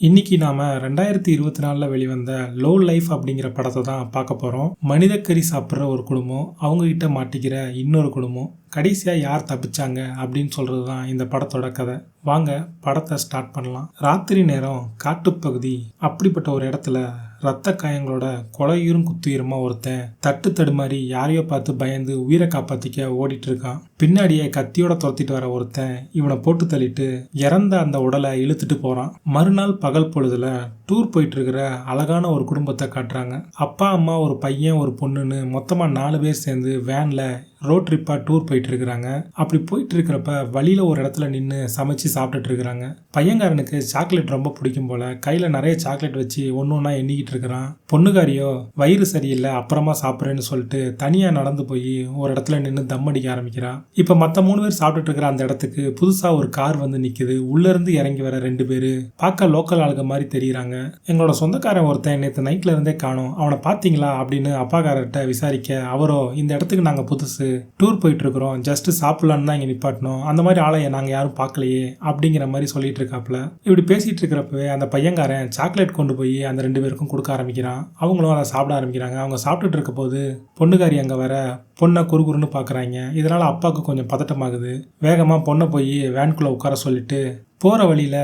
இன்னைக்கு நாம 2024ல் வெளிவந்த லோ லைஃப் அப்படிங்கிற படத்தை தான் பார்க்க போறோம். மனிதக்கறி சாப்பிட்ற ஒரு குடும்பம், அவங்க கிட்ட மாட்டிக்கிற இன்னொரு குடும்பம், கடைசியா யார் தப்பிச்சாங்க அப்படின்னு சொல்றது தான் இந்த படத்தோட கதை. வாங்க படத்தை ஸ்டார்ட் பண்ணலாம். ராத்திரி நேரம் காட்டுப்பகுதி, அப்படிப்பட்ட ஒரு இடத்துல ரத்த காயங்களோட கொலையுறும் குத்துயிருமா ஒருத்தன் தட்டு தடுமாறி யாரையோ பார்த்து பயந்து உயிரை காப்பாத்திக்க ஓடிட்டு இருக்கான். பின்னாடியே கத்தியோட துரத்திட்டு வர ஒருத்தன் இவனை போட்டு தள்ளிட்டு இறந்த அந்த உடலை இழுத்துட்டு போறான். மறுநாள் பகல் பொழுதுல டூர் போயிட்டு இருக்கிற அழகான ஒரு குடும்பத்தை காட்டுறாங்க. அப்பா அம்மா ஒரு பையன் ஒரு பொண்ணுன்னு மொத்தமா 4 பேர் சேர்ந்து வேன்ல ரோட் ட்ரிப்பா டூர் போயிட்டு இருக்கிறாங்க. அப்படி போயிட்டு இருக்கிறப்ப வழியில ஒரு இடத்துல நின்று சமைச்சு சாப்பிட்டுட்டு இருக்கிறாங்க. பையன்காரனுக்கு சாக்லேட் ரொம்ப பிடிக்கும் போல கையில நிறைய சாக்லேட் வச்சு ஒன்னொன்னா எண்ணிக்கிட்டு இருக்கிறான். பொண்ணுக்காரியோ வயிறு சரியில்லை அப்புறமா சாப்பிட்றேன்னு சொல்லிட்டு தனியா நடந்து போய் ஒரு இடத்துல நின்று தம் அடிக்க ஆரம்பிக்கிறான். இப்ப மத்த 3 பேர் சாப்பிட்டுட்டு இருக்கிற அந்த இடத்துக்கு புதுசா ஒரு கார் வந்து நிக்குது. உள்ள இருந்து இறங்கி வர 2 பேரு பார்க்க லோக்கல் ஆளுங்க மாதிரி தெரியுறாங்க. எங்களோட சொந்தக்காரன் ஒருத்தன் நேற்று நைட்ல இருந்தே காணோம், அவனை பாத்தீங்களா அப்படின்னு அப்பாக்காரர்கிட்ட விசாரிக்க, அவரோ இந்த இடத்துக்கு நாங்க புதுசு, டூர் போயிட்டு இருக்கிறோம், ஜஸ்ட் சாப்பிடலான்னு தான் இங்க நிப்பாட்டணும், அந்த மாதிரி ஆளைய நாங்க யாரும் பார்க்கலையே அப்படிங்கிற மாதிரி சொல்லிட்டு இருக்காப்ல. இப்படி பேசிட்டு இருக்கிறப்பவே அந்த பையன்காரன் சாக்லேட் கொண்டு போய் அந்த 2 பேருக்கும் கொடுக்க ஆரம்பிக்கிறான். அவங்களும் அதை சாப்பிட ஆரம்பிக்கிறாங்க. அவங்க சாப்பிட்டுட்டு இருக்க போது பொண்ணுக்காரி அங்க வர பொண்ணை குறுகுறுன்னு பாக்குறாங்க. இதனால அப்பாவுக்கு கொஞ்சம் பதட்டமாகுது. வேகமா பொண்ணை போய் வேன்குள்ள உட்கார சொல்லிட்டு, போற வழியில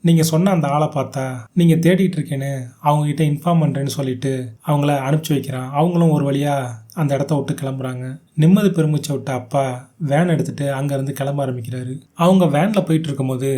நீங்கள் சொன்ன அந்த ஆளை பார்த்தா நீங்கள் தேடிட்டு இருக்கேன்னு அவங்ககிட்ட இன்ஃபார்ம் பண்ணுறேன்னு சொல்லிட்டு அவங்கள அனுப்பிச்சி வைக்கிறான். அவங்களும் ஒரு வழியாக அந்த இடத்த விட்டு கிளம்புறாங்க. நிம்மதி பெருமிச்சை விட்ட அப்பா வேன் எடுத்துட்டு அங்கேருந்து கிளம்ப ஆரம்பிக்கிறாரு. அவங்க வேனில் போயிட்டு இருக்கும்போது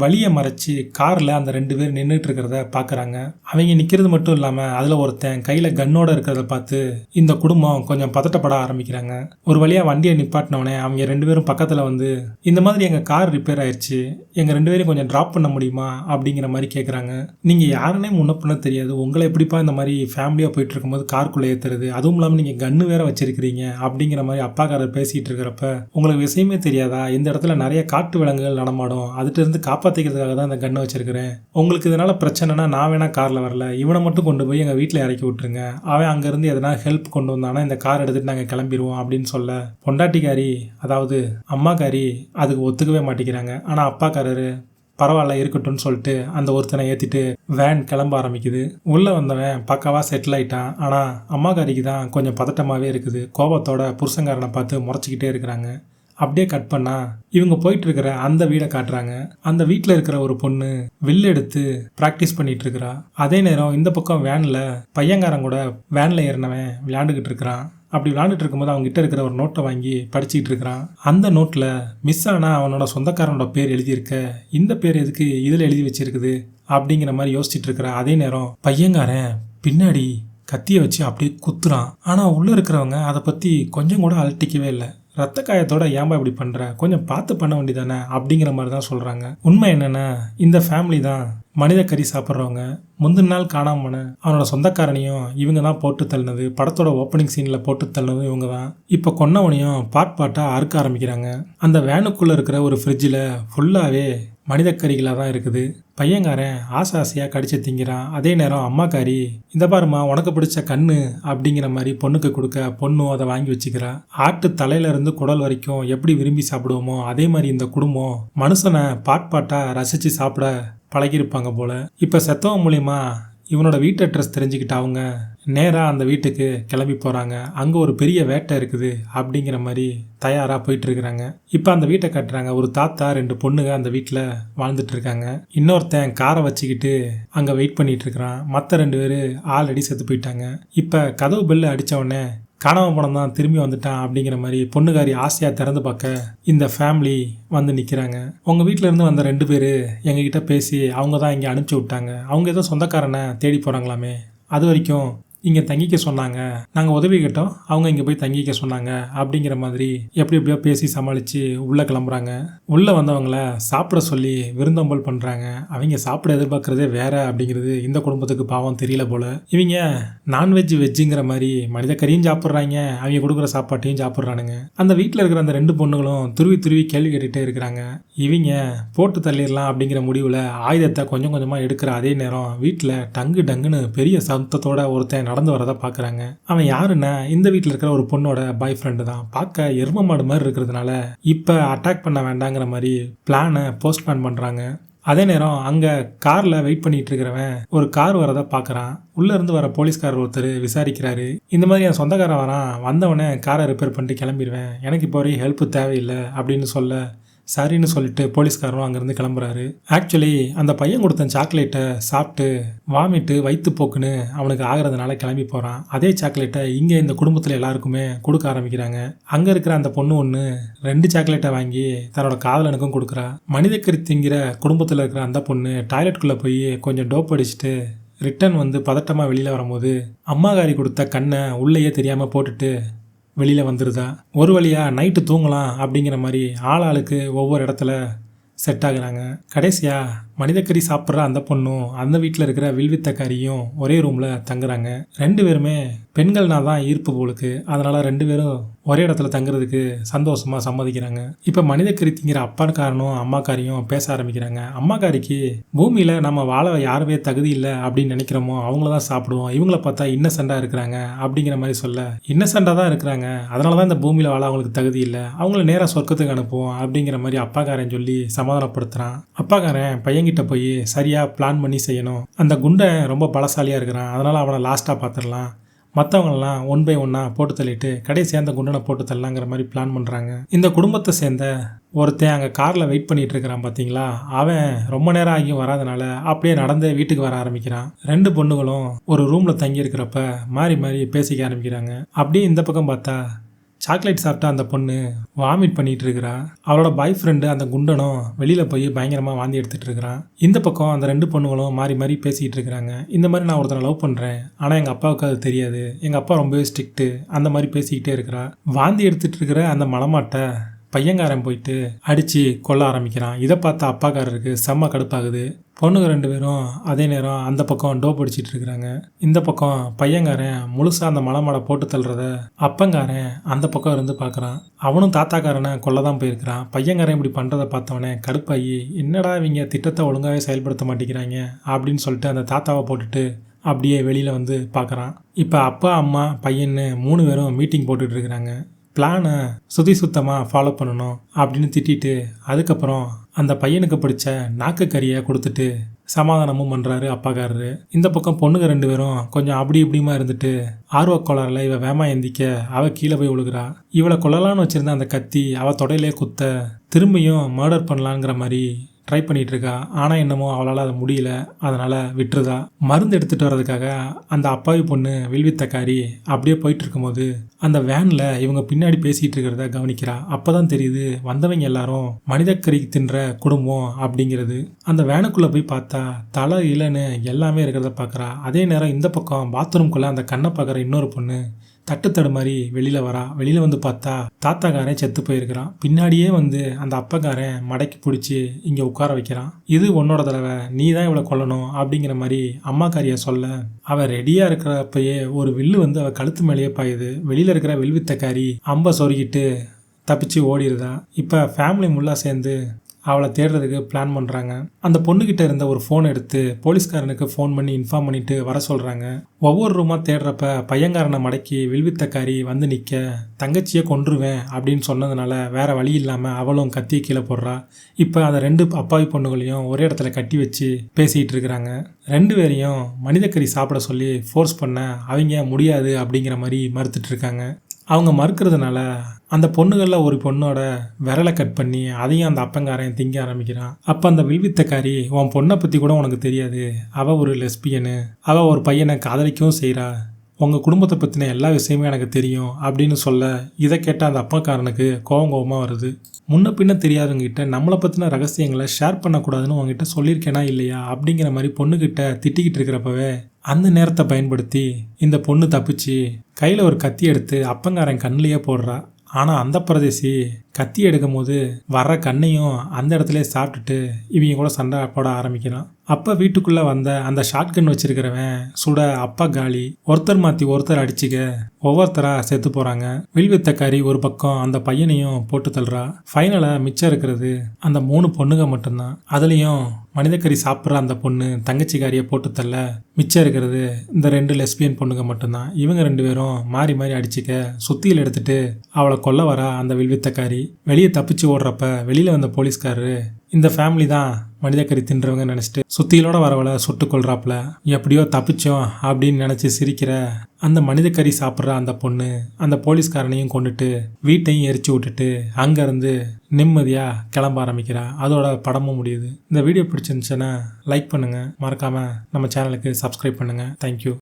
வழியை மறைச்சி காரில் அந்த 2 பேர் நின்றுட்டு இருக்கிறத பார்க்குறாங்க. அவங்க நிற்கிறது மட்டும் இல்லாமல் அதில் ஒருத்தன் கையில் கன்னோட இருக்கிறத பார்த்து இந்த குடும்பம் கொஞ்சம் பதட்டப்பட ஆரம்பிக்கிறாங்க. ஒரு வழியாக வண்டியை நிப்பாட்டினோடனே அவங்க 2 பேரும் பக்கத்தில் வந்து, இந்த மாதிரி எங்கள் கார் ரிப்பேர் ஆயிடுச்சு, எங்கள் 2 பேரையும் கொஞ்சம் ட்ராப் பண்ண முடியுமா அப்படிங்கிற மாதிரி கேட்குறாங்க. நீங்கள் யாருன்னே முன்னப்பின தெரியாது, உங்களை எப்படிப்பா இந்த மாதிரி ஃபேமிலியாக போயிட்டு இருக்கும்போது காருக்குள்ளே ஏற்றுறது, அதுவும் இல்லாமல் நீங்கள் கன்று வேற வச்சிருக்கிறீங்க அப்படிங்கிற மாதிரி அப்பாக்காரர் பேசிகிட்டு இருக்கிறப்ப, உங்களுக்கு விஷயமே தெரியாதா, இந்த இடத்துல நிறைய காட்டு விலங்குகள் நடமாடும், அதுட்டு இருந்து காப்பாற்றிக்கிறதுக்காக தான் இந்த கண்ணை வச்சிருக்கிறேன், உங்களுக்கு இதனால பிரச்சனைனா நான் வேணா காரில் வரல, இவனை மட்டும் கொண்டு போய் எங்கள் வீட்டில் இறக்கி விட்டுருங்க, அவன் அங்கேருந்து எதனா ஹெல்ப் கொண்டு வந்தானா இந்த கார் எடுத்துகிட்டு நாங்கள் கிளம்பிடுவோம் அப்படின்னு சொல்ல, பொண்டாட்டிக்காரி அதாவது அம்மாக்காரி அதுக்கு ஒத்துக்கவே மாட்டேங்கிறாங்க. ஆனால் அப்பாக்காரரு பரவாயில்ல இருக்கட்டும்னு சொல்லிட்டு அந்த ஒருத்தனை ஏற்றிட்டு வேன் கிளம்ப ஆரம்பிக்குது. உள்ளே வந்தவன் பக்காவாக செட்டில் ஆயிட்டான். ஆனால் அம்மாக்காரிக்கு தான் கொஞ்சம் பதட்டமாகவே இருக்குது. கோபத்தோட புருஷங்காரனை பார்த்து முறைச்சிக்கிட்டே இருக்கிறாங்க. அப்படியே கட் பண்ணா இவங்க போயிட்டு இருக்கிற அந்த வீடை காட்டுறாங்க. அந்த வீட்டில் இருக்கிற ஒரு பொண்ணு வில்லு எடுத்து ப்ராக்டிஸ் பண்ணிட்டு இருக்கிறா. அதே நேரம் இந்த பக்கம் வேன்ல பையங்காரன் கூட வேன்ல ஏறினவன் விளையாண்டுகிட்டு இருக்கிறான். அப்படி விளையாண்டுட்டு இருக்கும்போது அவங்க கிட்ட இருக்கிற ஒரு நோட்டை வாங்கி படிச்சுட்டு இருக்கிறான். அந்த நோட்டில் மிஸ் ஆனா அவனோட சொந்தக்காரனோட பேர் எழுதியிருக்க, இந்த பேர் எதுக்கு இதில் எழுதி வச்சிருக்குது அப்படிங்கிற மாதிரி யோசிச்சுட்டு இருக்கிற அதே நேரம் பையங்காரன் பின்னாடி கத்தியை வச்சு அப்படியே குத்துறான். ஆனால் உள்ளே இருக்கிறவங்க அதை பற்றி கொஞ்சம் கூட அலட்டிக்கவே இல்லை. ரத்த காயத்தோட ஏன்பா இப்படி பண்ற, கொஞ்சம் பார்த்து பண்ண வேண்டியதானே அப்படிங்கிற மாதிரி தான் சொல்றாங்க. உண்மை என்னன்னா இந்த ஃபேமிலி தான் மனித கறி சாப்பிட்றவங்க. முந்தின நாள் காணாம அவனோட சொந்தக்காரனையும் இவங்க தான் போட்டு தள்ளினது. படத்தோட ஓப்பனிங் சீன்ல போட்டு தள்ளினதும் இவங்க தான். இப்போ கொன்னவனையும் பாட்டா அறுக்க ஆரம்பிக்கிறாங்க. அந்த வேனுக்குள்ள இருக்கிற ஒரு ஃப்ரிட்ஜில் ஃபுல்லாவே மனித கறிகளாக தான் இருக்குது. பையன்காரன் ஆசையாக கடிச்சு திங்கிறான். அதே நேரம் அம்மாக்காரி, இந்த பாருமா உனக்கு பிடிச்ச கண்ணு அப்படிங்கிற மாதிரி பொண்ணுக்கு கொடுக்க பொண்ணும் அதை வாங்கி வச்சுக்கிறா. ஆட்டு தலையில இருந்து குடல் வரைக்கும் எப்படி விரும்பி சாப்பிடுவோமோ அதே மாதிரி இந்த குடும்பம் மனுஷனை பாட்டா ரசிச்சு சாப்பிட பழகிருப்பாங்க போல. இப்போ செத்தவன் மூலியமா இவனோட வீட்டு அட்ரஸ் தெரிஞ்சுக்கிட்டு அவங்க நேராக அந்த வீட்டுக்கு கிளம்பி போகிறாங்க. அங்கே ஒரு பெரிய வேட்டை இருக்குது அப்படிங்கிற மாதிரி தயாராக போயிட்டு இருக்கிறாங்க. இப்போ அந்த வீட்டை கட்டுறாங்க. ஒரு தாத்தா 2 பொண்ணுங்க அந்த வீட்டில் வாழ்ந்துட்டு இருக்காங்க. இன்னொருத்தன் காரை வச்சுக்கிட்டு அங்கே வெயிட் பண்ணிட்டு இருக்கிறான். மற்ற 2 பேர் ஆல்ரெடி செத்து போயிட்டாங்க. இப்போ கதவு பெல்லு அடித்தவொடனே காணாம பணம் தான் திரும்பி வந்துட்டான் அப்படிங்கிற மாதிரி பொண்ணுக்காரி ஆசையாக திறந்து பார்க்க இந்த ஃபேமிலி வந்து நிற்கிறாங்க. உங்கள் வீட்டில் இருந்து வந்த 2 பேர் எங்ககிட்ட பேசி அவங்க தான் இங்கே அனுப்பிச்சி விட்டாங்க. அவங்க ஏதோ சொந்தக்காரனை தேடி போகிறாங்களாமே, அது வரைக்கும் இங்கே தங்கிக்க சொன்னாங்க, நாங்கள் உதவி கேட்டோம், அவங்க இங்கே போய் தங்கிக்க சொன்னாங்க அப்படிங்கிற மாதிரி எப்படியோ பேசி சமாளித்து உள்ளே கிளம்புறாங்க. உள்ளே வந்தவங்கள சாப்பிட சொல்லி விருந்தோம்பல் பண்ணுறாங்க. அவங்க சாப்பிட எதிர்பார்க்குறதே வேற அப்படிங்கிறது இந்த குடும்பத்துக்கு பாவம் தெரியல போல. இவங்க நான்வெஜ் வெஜ்ஜுங்கிற மாதிரி மனித கறியும் சாப்பிட்றாங்க, அவங்க கொடுக்குற சாப்பாட்டையும் சாப்பிட்றானுங்க. அந்த வீட்டில் இருக்கிற அந்த 2 பொண்ணுகளும் துருவி கேள்வி கேட்டுகிட்டே இருக்கிறாங்க. இவங்க போட்டு தள்ளிடலாம் அப்படிங்கிற முடிவில் ஆயுதத்தை கொஞ்சம் கொஞ்சமாக எடுக்கிற அதே நேரம் வீட்டில் டங்குன்னு பெரிய சத்தத்தோட ஒருத்தன் நடந்து வரதை பார்க்குறாங்க. அவன் யாருன்னா இந்த வீட்டில் இருக்கிற ஒரு பொண்ணோட பாய் ஃப்ரெண்டு தான். பார்க்க எரும மாடு மாதிரி இருக்கிறதுனால இப்போ அட்டாக் பண்ண வேண்டாங்கிற மாதிரி பிளானை போஸ்ட்போன் பண்ணுறாங்க. அதே நேரம் அங்க கார்ல வெயிட் பண்ணிட்டு இருக்கிறவன் ஒரு கார் வரதை பாக்குறான். உள்ள இருந்து வர போலீஸ்காரர் ஒருத்தர் விசாரிக்கிறாரு. இந்த மாதிரி என் சொந்தக்காரன் வரான், வந்தவனே காரை ரிப்பேர் பண்ணிட்டு கிளம்பிடுவேன், எனக்கு இப்போ வரைக்கும் ஹெல்ப் தேவையில்லை அப்படின்னு சொல்ல சரின்னு சொல்லிட்டு போலீஸ்காரரும் அங்கேருந்து கிளம்புறாரு. ஆக்சுவலி அந்த பையன் கொடுத்த சாக்லேட்டை சாப்பிட்டு வாமிட்டு வயிற்று போக்குன்னு அவனுக்கு ஆகிறதுனால கிளம்பி போகிறான். அதே சாக்லேட்டை இங்கே இந்த குடும்பத்தில் எல்லாருக்குமே கொடுக்க ஆரம்பிக்கிறாங்க. அங்கே இருக்கிற அந்த பொண்ணு ஒன்று 2 சாக்லேட்டை வாங்கி தன்னோட காதலனுக்கும் கொடுக்குறா. மனிதக்கறி திங்கிற குடும்பத்தில் இருக்கிற அந்த பொண்ணு டாய்லெட்டுக்குள்ளே போய் கொஞ்சம் டோப் அடிச்சுட்டு ரிட்டன் வந்து பதட்டமாக வெளியில் வரும்போது அம்மாகாரி கொடுத்த கண்ணை உள்ளேயே தெரியாமல் போட்டுட்டு வெளியில் வந்துடுதா. ஒரு வழியாக நைட்டு தூங்கலாம் அப்படிங்கிற மாதிரி ஆளுக்கு ஒவ்வொரு இடத்துல செட் ஆகுறாங்க. கடைசியாக மனிதக்கறி சாப்பிட்ற அந்த பொண்ணும் அந்த வீட்டில் இருக்கிற வில்வித்தக்காரியும் ஒரே ரூமில் தங்குறாங்க. 2 பேருமே பெண்கள்னா தான் ஈர்ப்பு போலுக்கு, அதனால் 2 பேரும் ஒரே இடத்துல தங்குறதுக்கு சந்தோஷமாக சம்மதிக்கிறாங்க. இப்போ மனிதக்கறி திங்கிற அப்பாக்காரனும் அம்மாக்காரியும் பேச ஆரம்பிக்கிறாங்க. அம்மாக்காரிக்கு பூமியில் நம்ம வாழ யாருமே தகுதி இல்லை அப்படின்னு நினைக்கிறோமோ அவங்கள தான் சாப்பிடுவோம், இவங்கள பார்த்தா இன்னசென்ட்டாக இருக்கிறாங்க அப்படிங்கிற மாதிரி சொல்ல, இன்னசென்ட்டாக தான் இருக்கிறாங்க, அதனால தான் இந்த பூமியில் வாழ அவங்களுக்கு தகுதி இல்லை, அவங்கள நேராக சொர்க்கத்துக்கு அனுப்புவோம் அப்படிங்கிற மாதிரி அப்பாக்காரன் சொல்லி சமாதானப்படுத்துகிறான். அப்பாக்காரன் பையன்கிட்ட போய் சரியாக பிளான் பண்ணி செய்யணும், அந்த குண்டை ரொம்ப பலசாலியாக இருக்கிறான், அதனால் அவனை லாஸ்ட்டாக பார்த்துடலாம், மற்றவங்களெல்லாம் 1 by 1 போட்டு தள்ளிட்டு கடைசியாக அந்த குண்டனை போட்டு தள்ளலாங்கிற மாதிரி பிளான் பண்ணுறாங்க. இந்த குடும்பத்தை சேர்ந்த ஒருத்தன் அங்கே காரில் வெயிட் பண்ணிட்டு இருக்கிறான் பார்த்தீங்களா, அவன் ரொம்ப நேரம் ஆகியும் வராதனால அப்படியே நடந்தே வீட்டுக்கு வர ஆரம்பிக்கிறான். 2 பொண்ணுகளும் ஒரு ரூமில் தங்கி இருக்கிறப்ப மாறி மாறி பேசிக்க ஆரம்பிக்கிறாங்க. அப்படியே இந்த பக்கம் பார்த்தா சாக்லேட் சாப்பிட்டா அந்த பொண்ணு வாமிட் பண்ணிட்டு இருக்கிறா. அவளோட பாய் ஃப்ரெண்டு அந்த குண்டனும் வெளியில் போய் பயங்கரமாக வாந்தி எடுத்துட்டு இருக்கிறான். இந்த பக்கம் அந்த 2 பொண்ணுகளும் மாறி மாறி பேசிக்கிட்டு இருக்கிறாங்க. இந்த மாதிரி நான் ஒருத்தனை லவ் பண்ணுறேன், ஆனால் எங்கள் அப்பாவுக்கு அது தெரியாது, எங்கள் அப்பா ரொம்பவே ஸ்ட்ரிக்ட்டு, அந்த மாதிரி பேசிக்கிட்டே இருக்கிறா. வாந்தி எடுத்துட்டு இருக்கிற அந்த மலமாட்டை பையன்காரன் போயிட்டு அடித்து கொல்ல ஆரம்பிக்கிறான். இதை பார்த்த அப்பாக்காரருக்கு செம்ம கடுப்பாகுது. பொண்ணுங்க 2 பேரும் அதே நேரம் அந்த பக்கம் டோப் அடிச்சிட்டு இருக்கிறாங்க. இந்த பக்கம் பையன்காரன் முழுசாக அந்த மலை போட்டு தள்ளுறத அப்பங்காரன் அந்த பக்கம் இருந்து பார்க்குறான். அவனும் தாத்தாக்காரனை கொல்ல தான் போயிருக்கிறான். பையன்காரன் இப்படி பண்ணுறதை பார்த்தவனே கடுப்பாகி, என்னடா இவங்க திட்டத்தை ஒழுங்காகவே செயல்படுத்த மாட்டேங்கிறாங்க அப்படின்னு சொல்லிட்டு அந்த தாத்தாவை போட்டுட்டு அப்படியே வெளியில் வந்து பார்க்குறான். இப்போ அப்பா அம்மா பையன்னு 3 பேரும் மீட்டிங் போட்டுட்டு இருக்கிறாங்க. பிளானை சுத்தமாக ஃபாலோ பண்ணணும் அப்படின்னு திட்டிட்டு அதுக்கப்புறம் அந்த பையனுக்கு பிடிச்ச நாக்கு கறியை கொடுத்துட்டு சமாதானமும் பண்ணுறாரு அப்பாக்காரரு. இந்த பக்கம் பொண்ணுங்க 2 பேரும் கொஞ்சம் அப்படி இப்படிமா இருந்துட்டு ஆர்வக்கோளாறில் இவ வேமா எந்திக்க அவள் கீழே போய் விழுகிறா. இவளை கொல்லலான்னு வச்சுருந்த அந்த கத்தி அவள் தொடையிலே குத்த திரும்பியும் மர்டர் பண்ணலாங்கிற மாதிரி ட்ரை பண்ணிட்டு இருக்கா. ஆனால் என்னமோ அவளால் அதை முடியல, அதனால் விட்டுருதா. மருந்து எடுத்துகிட்டு வர்றதுக்காக அந்த அப்பாவி பொண்ணு வில்வித்தக்காரி அப்படியே போயிட்டு இருக்கும்போது அந்த வேனில் இவங்க பின்னாடி பேசிகிட்டு இருக்கிறத கவனிக்கிறா. அப்போ தான் தெரியுது வந்தவங்க எல்லாரும் மனிதக்கறி தின்ற குடும்பம் அப்படிங்கிறது. அந்த வேனுக்குள்ளே போய் பார்த்தா தலை இலன்னு எல்லாமே இருக்கிறத பார்க்குறா. அதே நேரம் இந்த பக்கம் பாத்ரூம்குள்ளே அந்த கண்ணை பார்க்குற இன்னொரு பொண்ணு தட்டு மாதிரி வெளியில் வரா. வெளியில் வந்து பார்த்தா தாத்தாக்காரன் செத்து போயிருக்கிறான். பின்னாடியே வந்து அந்த அப்பக்காரன் மடக்கி பிடிச்சி இங்கே உட்கார வைக்கிறான். இது உன்னோட தடவை, நீ தான் இவளை கொல்லணும் அப்படிங்கிற மாதிரி அம்மாக்காரியை சொல்ல, அவள் ரெடியாக இருக்கிறப்பயே ஒரு வில்லு வந்து அவள் கழுத்து மேலேயே பாயுது. வெளியில் இருக்கிற வில்வித்தக்காரி அம்பை சொருகிட்டு தப்பிச்சு ஓடிடுதா. இப்போ ஃபேமிலி முள்ளா சேர்ந்து அவளை தேடுறதுக்கு பிளான் பண்ணுறாங்க. அந்த பொண்ணுக்கிட்ட இருந்த ஒரு ஃபோன் எடுத்து போலீஸ்காரனுக்கு ஃபோன் பண்ணி இன்ஃபார்ம் பண்ணிட்டு வர சொல்கிறாங்க. ஒவ்வொரு ரூமாக தேடுறப்ப பையன்காரனை மடக்கி வில்வித்தக்காரி வந்து நிற்க, தங்கச்சியை கொன்றுவேன் அப்படின்னு சொன்னதுனால வேற வழி இல்லாமல் அவளும் கத்தியை கீழே போடுறா. இப்போ அந்த 2 அப்பாவி பொண்ணுகளையும் ஒரே இடத்துல கட்டி வச்சு பேசிகிட்டு இருக்கிறாங்க. 2 பேரையும் மனிதக்கறி சாப்பிட சொல்லி ஃபோர்ஸ் பண்ண அவங்க முடியாது அப்படிங்கிற மாதிரி மறுத்துட்டு இருக்காங்க. அவங்க மறுக்கிறதுனால அந்த பொண்ணுகளில் ஒரு பொண்ணோட விரலை கட் பண்ணி அதையும் அந்த அப்பங்காரன் திங்க ஆரம்பிக்கிறான். அப்போ அந்த வில்வித்தக்காரி, உன் பொண்ணை பற்றி கூட உனக்கு தெரியாது, அவள் ஒரு லெஸ்பியனு, அவள் ஒரு பையனை காதலிக்கவும் செய்கிறா, உங்கள் குடும்பத்தை பற்றின எல்லா விஷயமும் எனக்கு தெரியும் அப்படின்னு சொல்ல, இதை கேட்ட அந்த அப்பக்காரனுக்கு கோவமாக வருது. முன்ன பின்ன தெரியாதவங்ககிட்ட நம்மளை பற்றின ரகசியங்களை ஷேர் பண்ணக்கூடாதுன்னு உங்ககிட்ட சொல்லியிருக்கேனா இல்லையா அப்படிங்கிற மாதிரி பொண்ணுக்கிட்ட திட்டிக்கிட்டு இருக்கிறப்பவே அந்த நேரத்தை பயன்படுத்தி இந்த பொண்ணு தப்பிச்சு கையில் ஒரு கத்தி எடுத்து அப்பங்காரன் கண்ணிலேயே போடுறா. ஆனால் அந்த பிரதேசி கத்தி எடுக்கும் போது வர்ற கண்ணையும் அந்த இடத்துல சாப்பிட்டுட்டு இவங்க கூட சண்டை போட ஆரம்பிக்கிறான். அப்போ வீட்டுக்குள்ளே வந்த அந்த ஷாட்கன் வச்சிருக்கிறவன் சுட அப்பா காலி. ஒருத்தர் மாற்றி ஒருத்தர் அடிச்சுக்க ஒவ்வொருத்தராக செத்து போகிறாங்க. வில்வித்தக்காரி ஒரு பக்கம் அந்த பையனையும் போட்டு தள்ளுறா. ஃபைனலாக மிச்சம் இருக்கிறது அந்த 3 பொண்ணுங்க மட்டும்தான். அதுலேயும் மனிதக்கறி சாப்பிட்ற அந்த பொண்ணு தங்கச்சிக்காரியை போட்டு தள்ள மிச்சம் இருக்கிறது இந்த 2 லெஸ்பியன் பொண்ணுங்க மட்டும்தான். இவங்க 2 பேரும் மாறி மாறி அடிச்சுக்க சுத்தியில் எடுத்துட்டு அவளை கொல்ல வரா அந்த வில்வித்தக்காரி. வெளியே தப்பிச்சு ஓடுறப்ப வெளியில் வந்த போலீஸ்காரரு இந்த ஃபேமிலி தான் மனிதக்கறி தின்றவங்க நினச்சிட்டு சுத்தியிலோட வரவளை சுட்டு கொள்றாப்புல எப்படியோ தப்பிச்சோம் அப்படின்னு நினச்சி சிரிக்கிற அந்த மனிதக்கறி சாப்பிட்ற அந்த பொண்ணு அந்த போலீஸ்காரனையும் கொண்டுட்டு வீட்டையும் எரிச்சு விட்டுட்டு அங்கேருந்து நிம்மதியாக கிளம்ப ஆரம்பிக்கிறா. அதோட படமும் முடியுது. இந்த வீடியோ பிடிச்சிருந்துச்சுன்னா லைக் பண்ணுங்கள், மறக்காமல் நம்ம சேனலுக்கு சப்ஸ்கிரைப் பண்ணுங்கள். தேங்க்யூ.